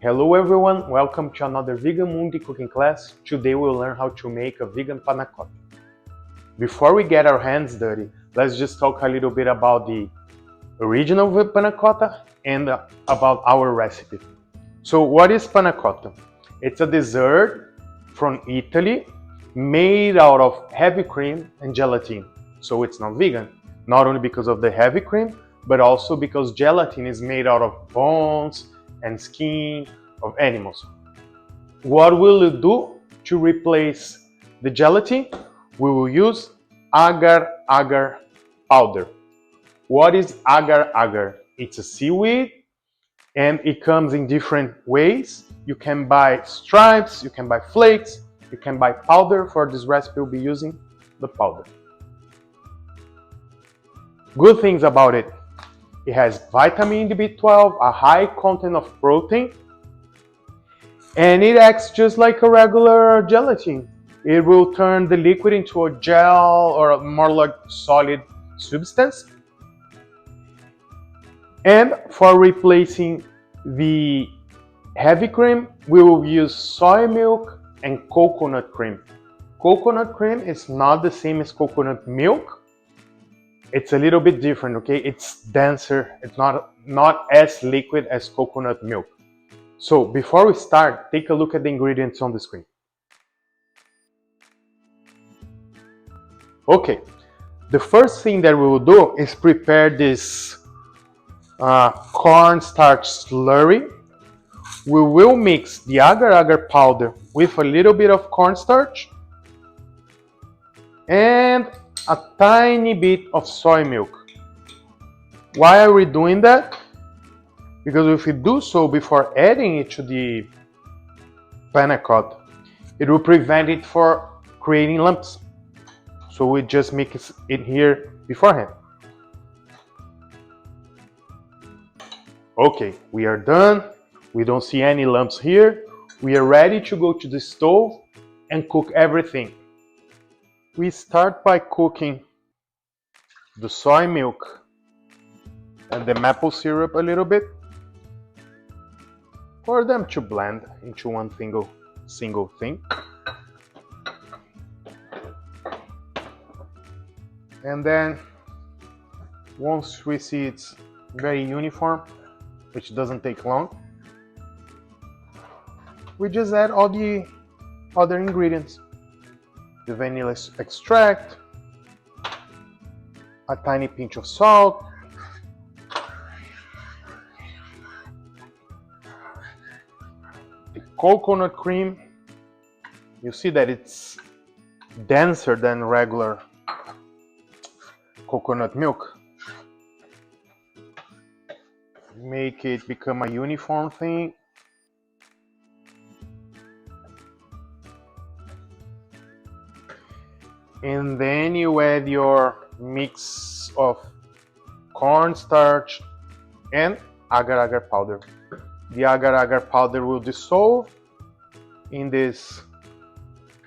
Hello everyone, welcome to another Vegan Mundi cooking class. Today we'll learn how to make a vegan panna cotta. Before we get our hands dirty, let's just talk a little bit about the original panna cotta and about our recipe. So what is panna cotta? It's a dessert from Italy made out of heavy cream and gelatin. So it's not vegan, not only because of the heavy cream, but also because gelatin is made out of bones and skin of animals. What will we do to replace the gelatin? We will use agar powder. What is agar? It's a seaweed and it comes in different ways. You can buy stripes, you can buy flakes, you can buy powder. For this recipe we'll be using the powder. Good things about it. It has vitamin B12, a high content of protein, and it acts just like a regular gelatin. It will turn the liquid into a gel or a more like solid substance. And for replacing the heavy cream, we will use soy milk and coconut cream. Coconut cream is not the same as coconut milk. It's a little bit different, okay? It's denser, it's not as liquid as coconut milk. So before we start, take a look at the ingredients on the screen. Okay, the first thing that we will do is prepare this cornstarch slurry. We will mix the agar powder with a little bit of cornstarch and a tiny bit of soy milk. Why are we doing that? Because if we do so before adding it to the panna cotta, it will prevent it from creating lumps. So we just mix it here beforehand. Okay, we are done. We don't see any lumps here. We are ready to go to the stove and cook everything. We start by cooking the soy milk and the maple syrup a little bit for them to blend into one single thing. And then once we see it's very uniform, which doesn't take long, we just add all the other ingredients. The vanilla extract, a tiny pinch of salt, the coconut cream. You see that it's denser than regular coconut milk. Make it become a uniform thing. And then you add your mix of cornstarch and agar powder. The agar powder will dissolve in this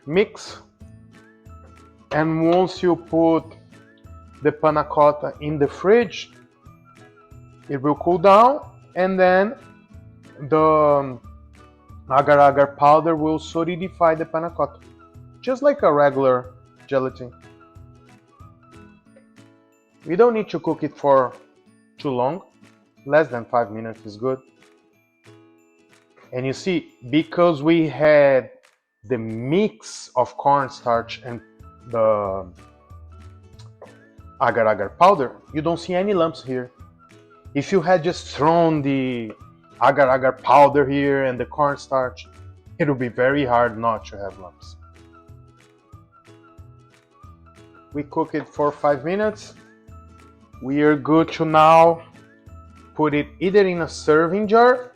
mix. And once you put the panna cotta in the fridge, it will cool down, and then the agar powder will solidify the panna cotta, just like a regular gelatin. We don't need to cook it for too long. Less than 5 minutes is good. And you see, because we had the mix of cornstarch and the agar powder, you don't see any lumps here. If you had just thrown the agar powder here and the cornstarch, it would be very hard not to have lumps. We cook it for 5 minutes. We are good to now put it either in a serving jar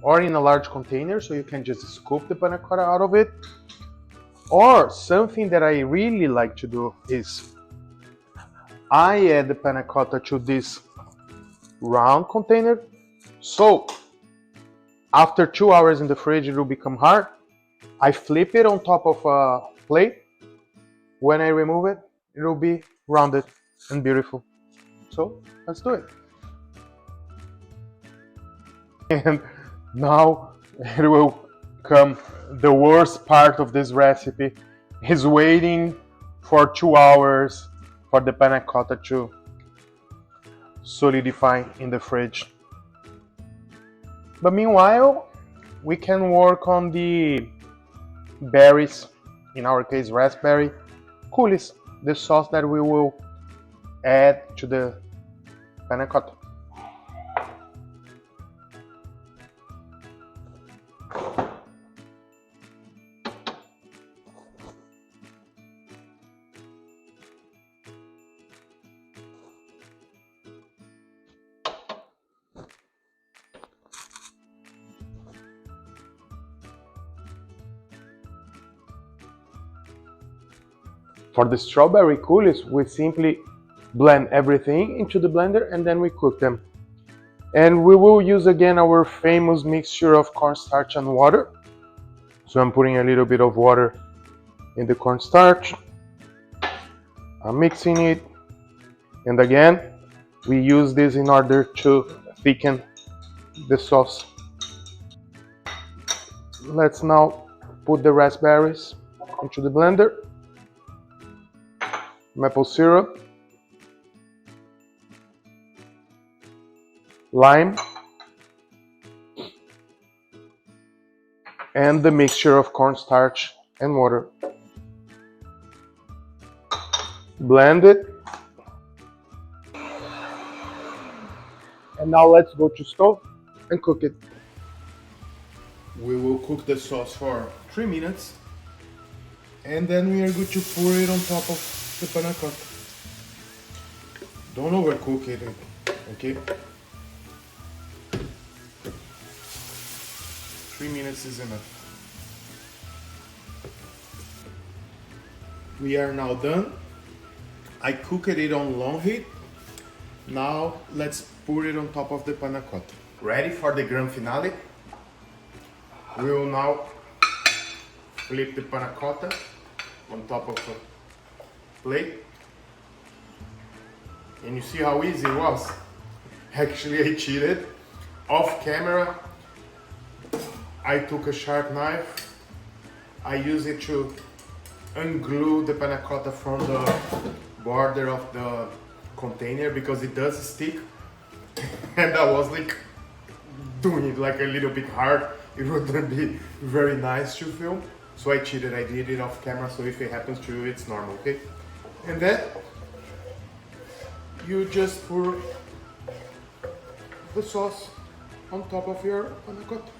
or in a large container, so you can just scoop the panna cotta out of it. Or something that I really like to do is I add the panna cotta to this round container. So after 2 hours in the fridge, it will become hard. I flip it on top of a plate. When I remove it, it will be rounded and beautiful. So let's do it. And Now it will come the worst part of this recipe, is waiting for 2 hours for the panna cotta to solidify in the fridge. But meanwhile, we can work on the berries, in our case raspberry, coulis, the sauce that we will add to the panna cotta. For the strawberry coulis, we simply blend everything into the blender and then we cook them. And we will use again our famous mixture of cornstarch and water. So I'm putting a little bit of water in the cornstarch. I'm mixing it. And again, we use this in order to thicken the sauce. Let's now put the raspberries into the blender. Maple syrup, lime, and the mixture of cornstarch and water. Blend it. And now let's go to stove and cook it. We will cook the sauce for 3 minutes and then we are going to pour it on top of the panna cotta. Don't overcook it, okay? 3 minutes is enough. We are now done. I cooked it on long heat. Now let's pour it on top of the panna cotta. Ready for the grand finale? We will now flip the panna cotta on top of a plate. And you see how easy it was? Actually, I cheated. Off camera, I took a sharp knife. I used it to unglue the panna cotta from the border of the container because it does stick. And I was like doing it like a little bit hard. It wouldn't be very nice to film. So I cheated, I did it off camera, so if it happens to you, it's normal, okay? And then you just pour the sauce on top of your panna cotta.